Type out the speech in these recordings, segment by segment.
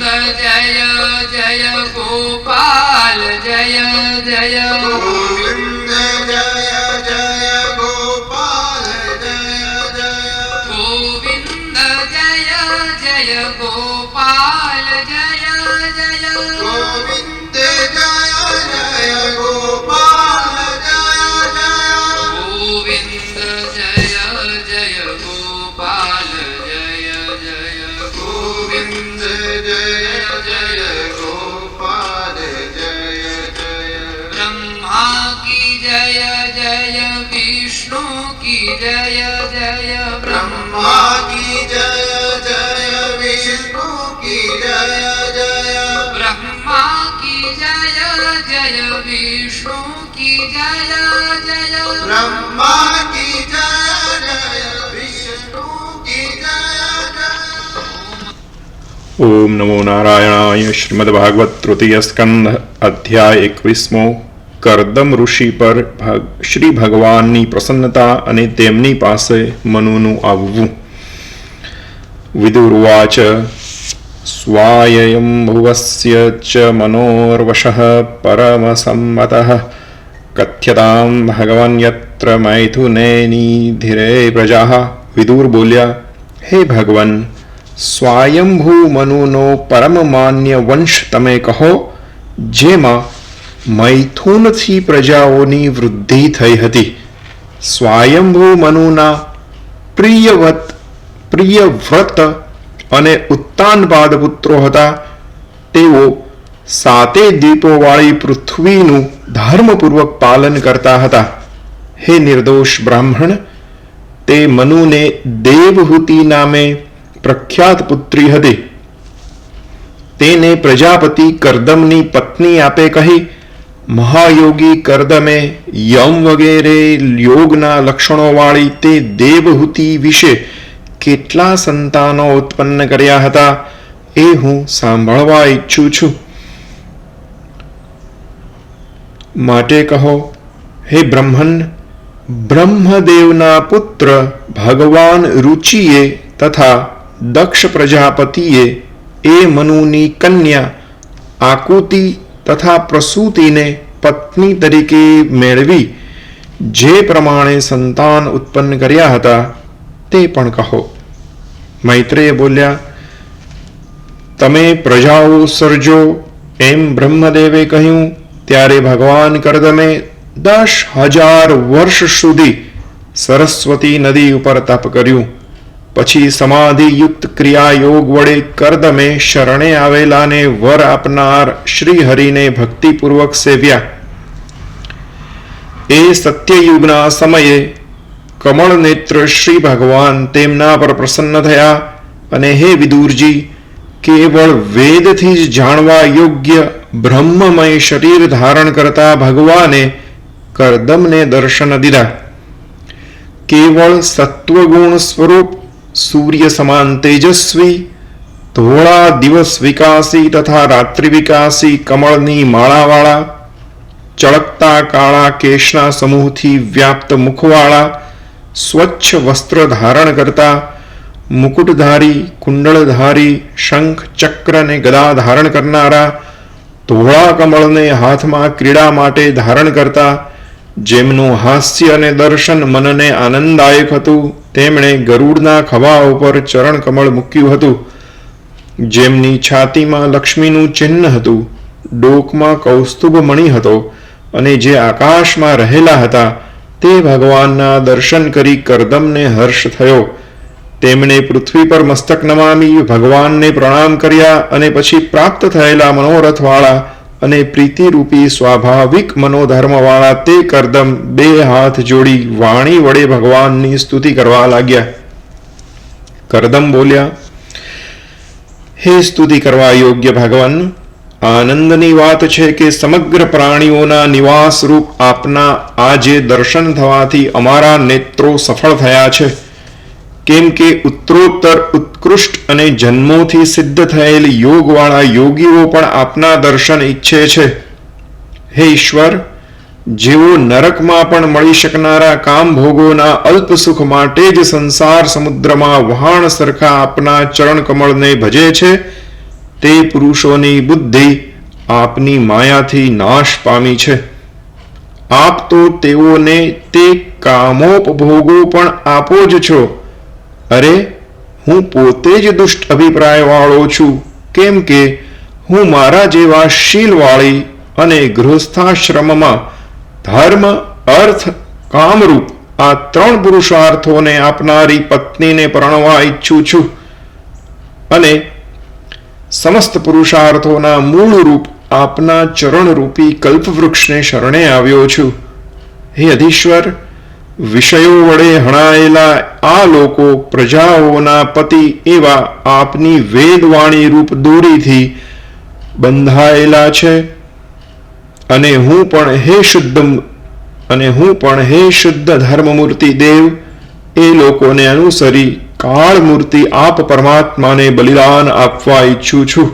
जय जय गोपाल जय जय गोविंद जय जय गोपाल जय जय गोविंद जय जय गोपाल जय जय गोविंद जय जय गोपाल जय जय गोविंद जय जय गोपाल जय जय गोविंद जय जय गोपाल जय जय ब्रह्मा की जय जय विष्णु की जय जय ब्रह्मा की जय जय विष्णु की जय जय ब्रह्मा की जय जय विष्णु की जय जय ब्रह्मा की जय जय विष्णु की जय जय। ओम नमो नारायणाय। श्रीमद्भागवत तृतीय स्कंध અધ્યાય 21મો કરદમ ઋષિ પર શ્રી ભગવાનની પ્રસન્નતા અને તેમની પાસે મનુનું આવવું. વિદુર્વાચ સ્વાયંભુવસ્ય ચ મનોર્વશઃ પરમસંમતઃ કથ્યતાં ભગવાન યત્ર મૈથુનેનિધિરે પ્રજાઃ. વિદુર બોલ્યા, હે ભગવાન, સ્વાયંભૂ મનુનો પરમ માન્ય વંશ તમે કહો, જેમાં મૈથુનથી પ્રજાઓની વૃદ્ધિ થઈ હતી. સ્વાયંભૂ મનુના પ્રિયવ્રત અને ઉત્તાનપાદ પુત્રો હતા. તેઓ સાતે દીપોવાળી પૃથ્વીનું ધર્મપૂર્વક પાલન કરતા હતા. હે નિર્દોષ બ્રાહ્મણ, તે મનુને દેવહૂતિ નામે પ્રખ્યાત પુત્રી હતી. તેને પ્રજાપતિ કરદમની પત્ની આપે કહી મહાયોગી કરદમે યમ વગેરે યોગના લક્ષણોવાળી તે દેવહૂતિ વિશે કેટલા સંતાનો ઉત્પન્ન કર્યા હતા એ હું સાંભળવા ઈચ્છું છું. માટે કહો, હે બ્રહ્મન, બ્રહ્મદેવના પુત્ર ભગવાન રુચિએ તથા દક્ષ પ્રજાપતિએ એ મનુની કન્યા આકુતિ તથા પ્રસૂતિને પત્ની તરીકે મેળવી જે પ્રમાણે સંતાન ઉત્પન્ન કર્યા હતા તે પણ કહો. મૈત્રેય બોલ્યા, તમે પ્રજાઓ સર્જો એમ બ્રહ્મદેવે કહ્યું ત્યારે ભગવાન કરદમે 10,000 વર્ષ સુધી સરસ્વતી નદી ઉપર તપ કર્યું. પછી સમાધિયુક્ત ક્રિયા યોગ વડે કરદમે શરણે આવેલાને વર આપનાર શ્રીહરિને ભક્તિપૂર્વક સેવ્યા. એ સત્યયુગના સમયે કમળનેત્ર શ્રી ભગવાન તેમના પર પ્રસન્ન થયા અને હે વિદુરજી, કેવળ વેદથી જ જાણવા યોગ્ય બ્રહ્મમય શરીર ધારણ કરતા ભગવાને કરદમને દર્શન દીધા. કેવળ સત્વગુણ સ્વરૂપ સૂર્ય સમાન તેજસ્વી, ધોળા દિવસ વિકાસી તથા રાત્રિ વિકાસી કમળની માળાવાળા, ચળકતા કાળા કેશના સમૂહથી વ્યાપ્ત મુખવાળા, સ્વચ્છ વસ્ત્ર ધારણ કરતા, મુકુટધારી, કુંડળધારી, શંખ ચક્ર ને ગદા ધારણ કરનારા, ધોળા કમળને હાથમાં ક્રીડા માટે ધારણ કરતા, જેમનું હાસ્ય અને દર્શન મનને આનંદદાયક હતું, તેમણે ગરુડના ખભા ઉપર ચરણ કમળ મૂક્યું હતું, જેમની છાતીમાં લક્ષ્મીનું ચિહ્ન હતું, ડોકમાં કૌસ્તુભ મણિ હતો અને જે આકાશમાં રહેલા હતા તે ભગવાનના દર્શન કરી કરદમને હર્ષ થયો. તેમણે પૃથ્વી પર મસ્તક નમામી ભગવાનને પ્રણામ કર્યા અને પછી પ્રાપ્ત થયેલા મનોરથવાળા અને પ્રીતિરૂપી સ્વાભાવિક મનોધર્મવાળા તે કરદમ 2 હાથ જોડી વાણી વડે ભગવાનની સ્તુતિ કરવા લાગ્યા. કરદમ બોલ્યા, હે સ્તુતિ કરવા યોગ્ય ભગવાન, આનંદની વાત છે કે સમગ્ર પ્રાણીઓના નિવાસ રૂપ આપના આજે દર્શન થવાથી અમારા નેત્રો સફળ થયા છે. કેમ કે ઉત્તરોત્તર ઉત્કૃષ્ટ અને જન્મોથી સિદ્ધ થયેલ યોગવાળા યોગીઓ પણ આપના દર્શન ઈચ્છે છે. હે ઈશ્વર, જેઓ નરકમાં પણ મળી શકનારા કામ ભોગોના અલ્પ સુખ માટે જ સંસાર સમુદ્રમાં વહાણ સરખા આપના ચરણ કમળને ભજે છે, તે પુરુષોની બુદ્ધિ આપની માયાથી નાશ પામી છે. આપ તો તેઓને તે કામોપભોગો પણ આપો જ છો. અરે, હું પોતે જ દુષ્ટ અભિપ્રાયવાળો છું, કેમ કે હું મારા જેવા શીલવાળી અને ગૃહસ્થાશ્રમમાં ધર્મ, અર્થ, કામરૂપ આ 3 પુરુષાર્થોને આપનારી પત્નીને પરણવા ઈચ્છું છું અને સમસ્ત પુરુષાર્થોના મૂળ રૂપ આપના ચરણરૂપી કલ્પવૃક્ષને શરણે આવ્યો છું. હે અધીશ્વર, વિષયો વડે હણાયેલા આ લોકો પ્રજાઓના પતિ એવા આપની વેદવાણી રૂપ દોરીથી બંધાયેલા છે અને હું પણ હે શુદ્ધ ધર્મમૂર્તિ દેવ એ લોકોને અનુસરી કાળમૂર્તિ આપ પરમાત્માને બલિદાન આપવા ઈચ્છું છું.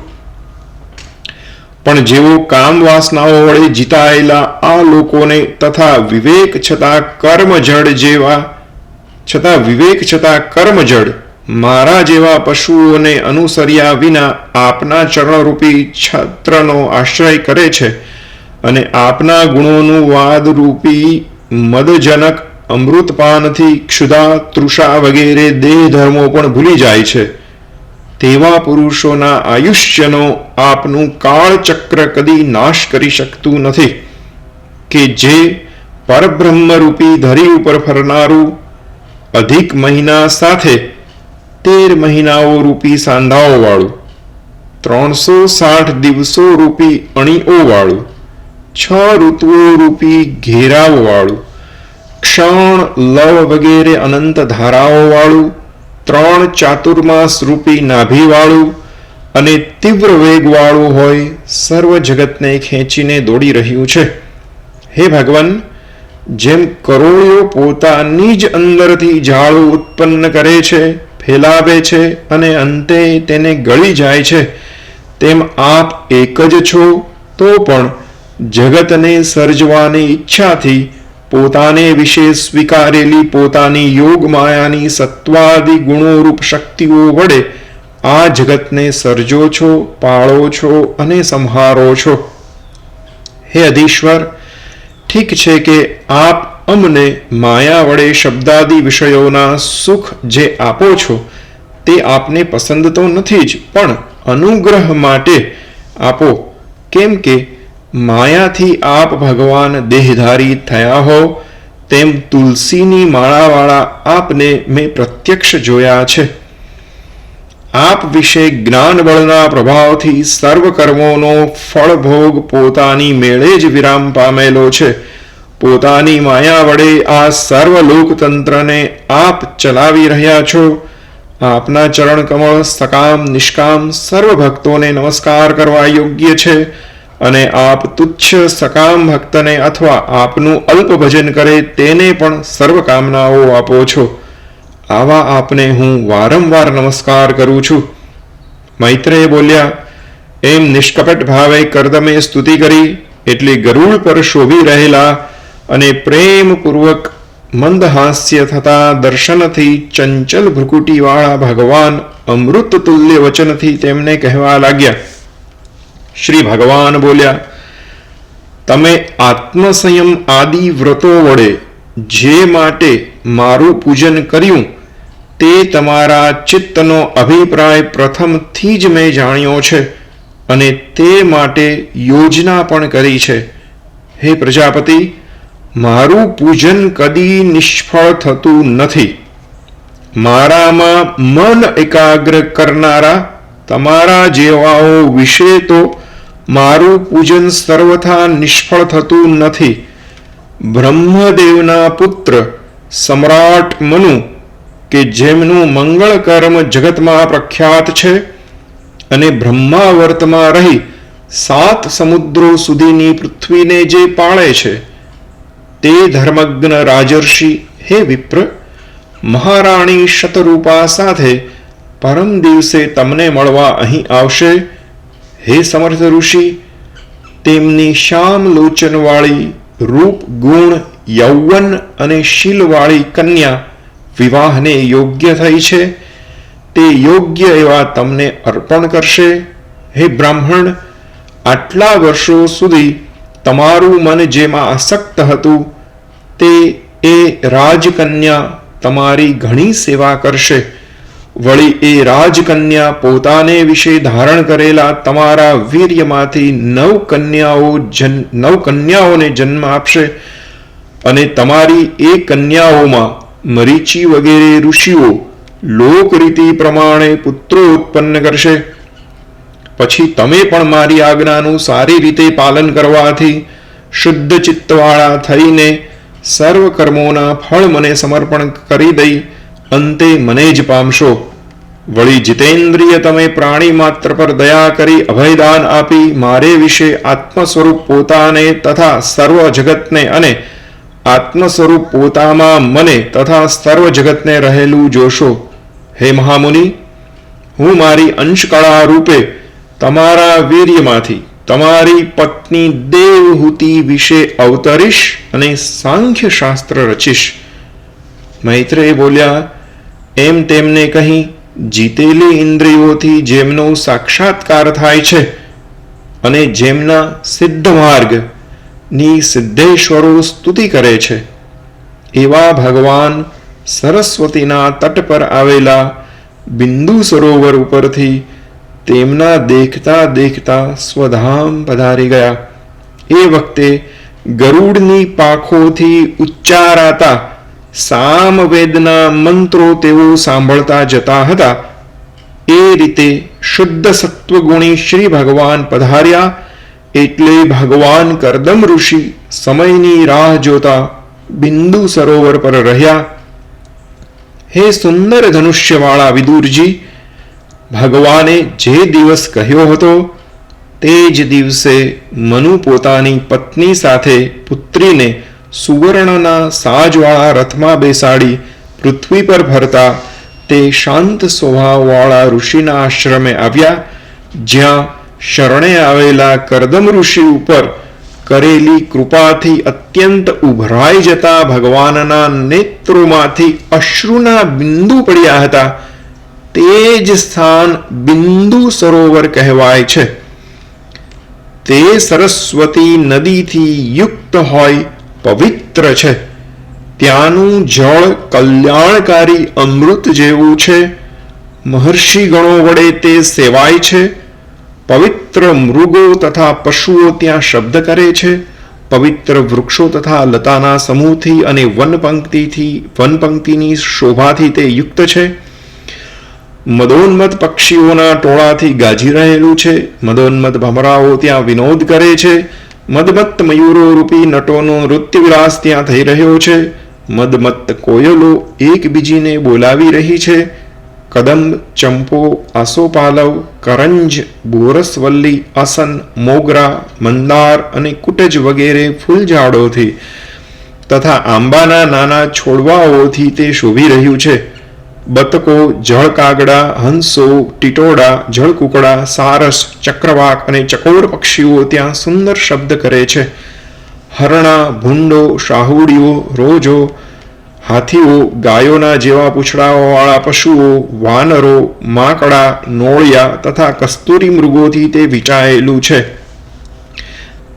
પણ જેઓ કામ વાસનાઓ વડે જીતાયેલા આ લોકોને તથા વિવેક છતાં કર્મજડ મારા જેવા પશુઓને અનુસર્યા વિના આપના ચરણરૂપી છત્રનો આશ્રય કરે છે અને આપના ગુણોનું વાદરૂપી મદજનક અમૃતપાનથી ક્ષુધા, તૃષા વગેરે દેહ ધર્મો પણ ભૂલી જાય છે, તેવા પુરુષોના આયુષ્યનો આપનું કાળચક્ર કદી નાશ કરી શકતું નથી કે જે પરબ્રહ્મરૂપી ધરી ઉપર ફરનારું અધિક મહિના સાથે 13 મહિનાઓ રૂપી સાંધાઓ વાળું, 360 દિવસો રૂપી અણીઓ વાળું, 6 ઋતુઓ રૂપી ઘેરાવ વાળું, ક્ષણ, લવ વગેરે અનંત ધારાઓ વાળું, 3 ચાતુર્માસ રૂપી નાભી વાળું અને તીવ્ર વેગ વાળું હોય સર્વ જગતને ખેંચીને દોડી રહ્યું છે. હે ભગવાન, જેમ કરોળિયો પોતાની જ અંદરથી ઝાડું ઉત્પન્ન કરે છે, ફેલાવે છે અને અંતે તેને ગળી જાય છે, તેમ આપ એક જ છો તો પણ જગતને સર્જવાની ઈચ્છાથી પોતાને વિશે સ્વીકારેલી પોતાની યોગ માયાની સત્વાદિ ગુણોરૂપ શક્તિઓ વડે આ જગતને સર્જો છો, પાળો છો અને સંહારો છો. હે અધીશ્વર, ઠીક છે કે આપ અમને માયા વડે શબ્દાદિ વિષયોના સુખ જે આપો છો તે આપને પસંદ તો નથી જ, પણ અનુગ્રહ માટે આપો, કેમ કે માયાથી આપ ભગવાન દેહધારી થયા હો તેમ તુલસીની માળાવાળા આપને મેં પ્રત્યક્ષ જોયા છે. આપ વિશે જ્ઞાન બળના પ્રભાવથી સર્વ કર્મોનો ફળભોગ પોતાની મેળે જ વિરામ પામેલો છે. પોતાની માયા વડે આ સર્વ લોકતંત્રને આપ ચલાવી રહ્યા છો. આપના ચરણ કમળ સકામ નિષ્કામ સર્વ ભક્તોને નમસ્કાર કરવા યોગ્ય છે અને આપ તુચ્છ સકામ ભક્તને અથવા આપનું અલ્પ ભજન કરે તેને પણ સર્વ કામનાઓ આપો છો. આવા આપને હું વારંવાર નમસ્કાર કરું છું. મૈત્રેય બોલ્યા, એમ નિષ્કપટ ભાવે કરદમે સ્તુતિ કરી એટલે ગરુડ પર શોભી રહેલા અને પ્રેમપૂર્વક મંદહાસ્ય થતા દર્શનથી ચંચલ ભ્રુકુટીવાળા ભગવાન અમૃત તુલ્ય વચનથી તેમને કહેવા લાગ્યા. શ્રી ભગવાન બોલ્યા, તમે આત્મસંયમ આદિ વ્રતો વડે જે માટે મારું પૂજન કર્યું તે તમારા ચિત્તનો અભિપ્રાય પ્રથમથી જ મેં જાણ્યો છે અને તે માટે યોજના પણ કરી છે. હે પ્રજાપતિ, મારું પૂજન કદી નિષ્ફળ થતું નથી. મારામાં મન એકાગ્ર કરનારા તમારા જેવાઓ વિશે તો મારું પૂજન સર્વથા નિષ્ફળ થતું નથી. બ્રહ્મદેવના પુત્ર સમ્રાટ મનુ કે જેમનું મંગળ કર્મ જગતમાં પ્રખ્યાત છે અને બ્રહ્માવર્તમાં રહી 7 સમુદ્રો સુધીની પૃથ્વીને જે પાળે છે તે ધર્મજ્ઞ રાજર્ષિ હે વિપ્ર, મહારાણી શતરૂપા સાથે પરમ દિવસે તમને મળવા અહીં આવશે. હે સમર્થ ઋષિ, તેમની શ્યામ લોચનવાળી રૂપ, ગુણ, યૌવન અને શીલવાળી કન્યા વિવાહને યોગ્ય થઈ છે. તે યોગ્ય એવા તમને અર્પણ કરશે. હે બ્રાહ્મણ, આટલા વર્ષો સુધી તમારું મન જેમાં આસક્ત હતું તે એ રાજકન્યા તમારી ઘણી સેવા કરશે. વળી એ રાજકન્યા પોતાને વિશે ધારણ કરેલા તમારા વીર્યમાંથી 9 કન્યાઓને જન્મ આપશે અને તમારી એ કન્યાઓમાં મરીચી વગેરે ઋષિઓ લોકરીતિ પ્રમાણે પુત્રો ઉત્પન્ન કરશે. પછી તમે પણ મારી આજ્ઞાનું સારી રીતે પાલન કરવાથી શુદ્ધ ચિત્તવાળા થઈને સર્વ કર્મોના ફળ મને સમર્પણ કરી દઈ અંતે મને જ પામશો. વળી જીતેન્દ્રિય તમે પ્રાણી માત્ર પર દયા કરી અભયદાન આપી મારે વિશે આત્મ સ્વરૂપ પોતાને તથા સર્વ જગતને અને આત્મ સ્વરૂપ પોતામાં મને તથા સર્વ જગતને રહેલું જોશો. હે મહામુનિ, હું મારી અંશકળા રૂપે તમારા વીર્યમાંથી તમારી પત્ની દેવહૂતિ વિશે અવતરીશ અને સાંખ્ય શાસ્ત્ર રચીશ. મૈત્રેય બોલ્યા, એમ તેમને કહી જીતેલી ઇન્દ્રિયોથી જેમનો સાક્ષાત્કાર થાય છે અને જેમના સિદ્ધ માર્ગની સિદ્ધેશ્વરો સ્તુતિ કરે છે એવા ભગવાન સરસ્વતીના તટ પર આવેલા બિંદુ સરોવર ઉપરથી તેમના દેખતા દેખતા સ્વધામ પધારી ગયા. એ વખતે ગરુડની પાંખોથી ઉચ્ચારાતા સામવેદના મંત્રો તેઓ સાંભળતા જતા હતા. એ રીતે શુદ્ધ સત્વગુણી શ્રી ભગવાન પધાર્યા એટલે ભગવાન કરદમ ઋષિ સમયની રાહ જોતા બિંદુ સરોવર પર રહ્યા. હે સુંદર ધનુષ્યવાળા વિદુરજી, ભગવાને જે દિવસ કહ્યો હતો તે જ દિવસે મનુ પોતાની પત્ની સાથે પુત્રીને સુવર્ણના સાજવાળા રથમાં બેસાડી પૃથ્વી પર ફરતા તે શાંત સ્વભાવવાળા ઋષિના આશ્રમે આવ્યા, જ્યાં શરણે આવેલા કરદમ ઋષિ ઉપર કરેલી કૃપાથી અત્યંત ઉભરાઈ જતા ભગવાનના નેત્રોમાંથી અશ્રુના બિંદુ પડ્યા હતા. તે જ સ્થાન બિંદુ સરોવર કહેવાય છે. તે સરસ્વતી નદીથી યુક્ત હોય પવિત્ર છે. ત્યાંનું જળ કલ્યાણકારી અમૃત જેવું છે. મહર્ષિ ગણો વડે તે સેવાય છે. પવિત્ર મૃગો તથા પશુઓ ત્યાં શબ્દ કરે છે. પવિત્ર વૃક્ષો તથા લતાના સમૂહથી અને વનપંક્તિની શોભાથી તે યુક્ત છે. મદોન્મત પક્ષીઓના ટોળાથી ગાજી રહેલું છે. મદોન્મત ભમરાઓ ત્યાં વિનોદ કરે છે. મદમત્ત મયુરો રૂપી નટોનો નૃત્ય વિલાસ ત્યાં થઈ રહ્યો છે. મદમત્ત કોયલો એકબીજીને બોલાવી રહી છે. કદંબ, ચંપો, આસોપાલવ, કરંજ, બોરસવલ્લી, અસન, મોગરા, મંદાર અને કુટજ વગેરે ફૂલઝાડોથી તથા આંબાના નાના છોડવાઓથી તે શોભી રહ્યું છે. બતકો, જળકાગડા, હંસો, ટીટોડા, જળકુકડા, સારસ, ચક્રવાક અને ચકોર પક્ષીઓ ત્યાં સુંદર શબ્દ કરે છે. હરણા, ભૂંડો, શાહુડીઓ, રોજો, હાથીઓ, ગાયોના જેવા પૂંછડાઓવાળા પશુઓ, વાનરો, માકડા, નોળિયા તથા કસ્તુરી મૃગોથી તે વીંટાયેલું છે.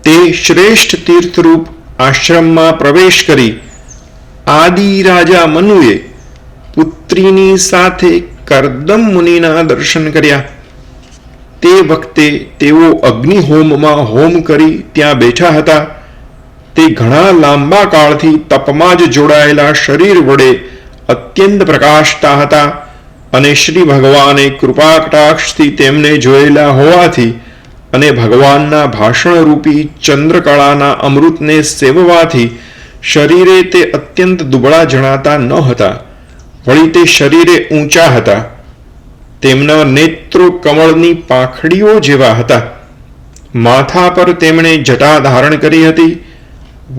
તે શ્રેષ્ઠ તીર્થરૂપ આશ્રમમાં પ્રવેશ કરી આદિ રાજા મનુએ પુત્રીની સાથે કરદમ મુનિના દર્શન કર્યા. તે વખતે તેઓ અગ્નિહોમમાં હોમ કરી ત્યાં બેઠા હતા. તે ઘણા લાંબા કાળથી તપમાં જ જોડાયેલા શરીર વડે અત્યંત પ્રકાશતા હતા અને શ્રી ભગવાને કૃપા કટાક્ષથી તેમને જોયેલા હોવાથી અને ભગવાનના ભાષણરૂપી ચંદ્રકળાના અમૃતને સેવવાથી શરીરે તે અત્યંત દુબળા જણાતા ન હતા. વળી તે શરીરે ઊંચા હતા. તેમના નેત્રો કમળની પાંખડીઓ જેવા હતા. માથા પર તેમણે જટા ધારણ કરી હતી.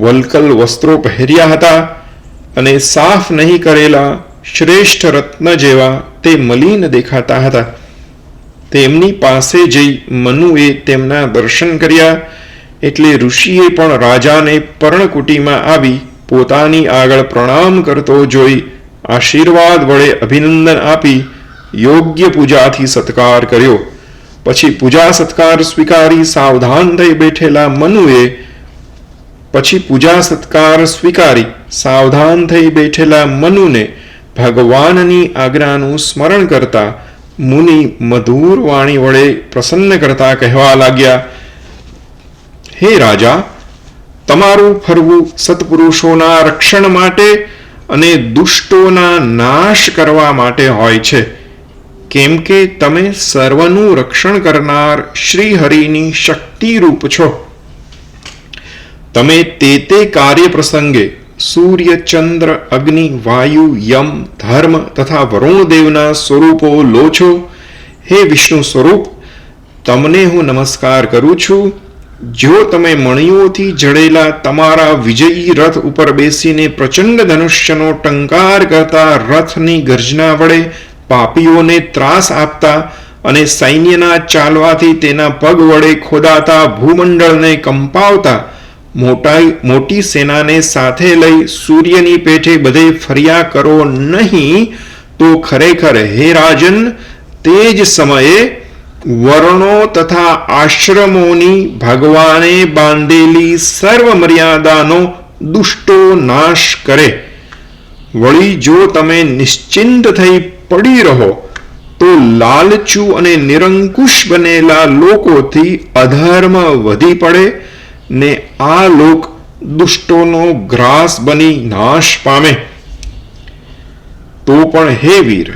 વલ્કલ વસ્ત્રો પહેર્યા હતા અને સાફ નહીં કરેલા શ્રેષ્ઠ રત્ન જેવા તે મલિન દેખાતા હતા. તેમની પાસે જઈ મનુએ તેમના દર્શન કર્યા એટલે ઋષિએ પણ રાજાને પર્ણકુટીમાં આવી પોતાની આગળ પ્રણામ કરતો જોઈ આશીર્વાદ વડે અભિનંદન આપી યોગ્ય પૂજાથી સત્કાર કર્યો. પછી પૂજા સત્કાર સ્વીકારી સાવધાન થઈ બેઠેલા મનુએ ભગવાનની આજ્ઞાનું સ્મરણ કરતા મુનિ મધુર વાણી વડે પ્રસન્ન કરતા કહેવા લાગ્યા, હે રાજા, તમારું ફરવું સત્પુરુષોના રક્ષણ માટે અને દુષ્ટોના નાશ કરવા માટે હોય છે, કેમ કે તમે સર્વનું રક્ષણ કરનાર શ્રી હરિની શક્તિરૂપ છો. તમે તે કાર્ય પ્રસંગે સૂર્ય, ચંદ્ર, અગ્નિ, વાયુ, યમ, ધર્મ તથા વરુણદેવના સ્વરૂપો લો છો. હે વિષ્ણુ સ્વરૂપ, તમને હું નમસ્કાર કરું છું. જો તમે મણિઓથી જડેલા તમારા વિજયી રથ ઉપર બેસીને પ્રચંડ ધનુષ્યનો ટંકાર કરતા રથની ગર્જના વડે પાપીઓને ત્રાસ આપતા અને સૈન્યના ચાલવાથી તેના પગ વડે ખોદાતા ભૂમંડળને કંપાવતા મોટી સેનાને સાથે લઈ સૂર્યની પેઠે બધે ફર્યા કરો નહીં, તો ખરેખર હે રાજન, તે જ સમયે વર્ણો તથા આશ્રમોની ભગવાને બાંધેલી સર્વ મર્યાદાનો દુષ્ટો નાશ કરે. વળી જો તમે નિશ્ચિંત થઈ પડી રહો તો લાલચુ અને નિરંકુશ બનેલા લોકોથી અધર્મ વધી પડે ને આ લોક દુષ્ટોનો ગ્રાસ બની નાશ પામે. તો પણ હે વીર,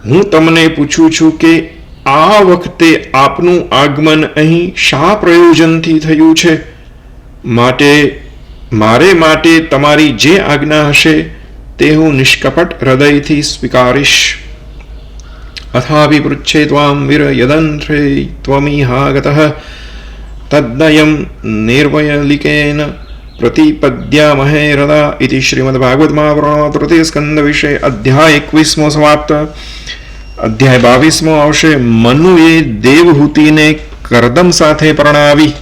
હું તમને પૂછું છું કે આ વખતે આપનું આગમન અહીં શા પ્રયોજનથી થયું છે? મારે માટે તમારી જે આજ્ઞા હશે તે હું નિષ્કપટ હૃદયથી સ્વીકારીશ. અથાભિપૃચ્છે ત્વામ વીર યદંત્રે ત્વમિહાગતઃ તદ્દયમ નિર્વયલિકેન પ્રતિપદ્યામહે હૃદા ઇતિ શ્રીમદ્ભાગવત મહાપુરાણ તૃતીય સ્કંદ વિષય અધ્યાય 21મો સમાપ્ત. અધ્યાય 22મો આવશે. મનુએ દેવહૂતિને કરદમ સાથે પરણાવી.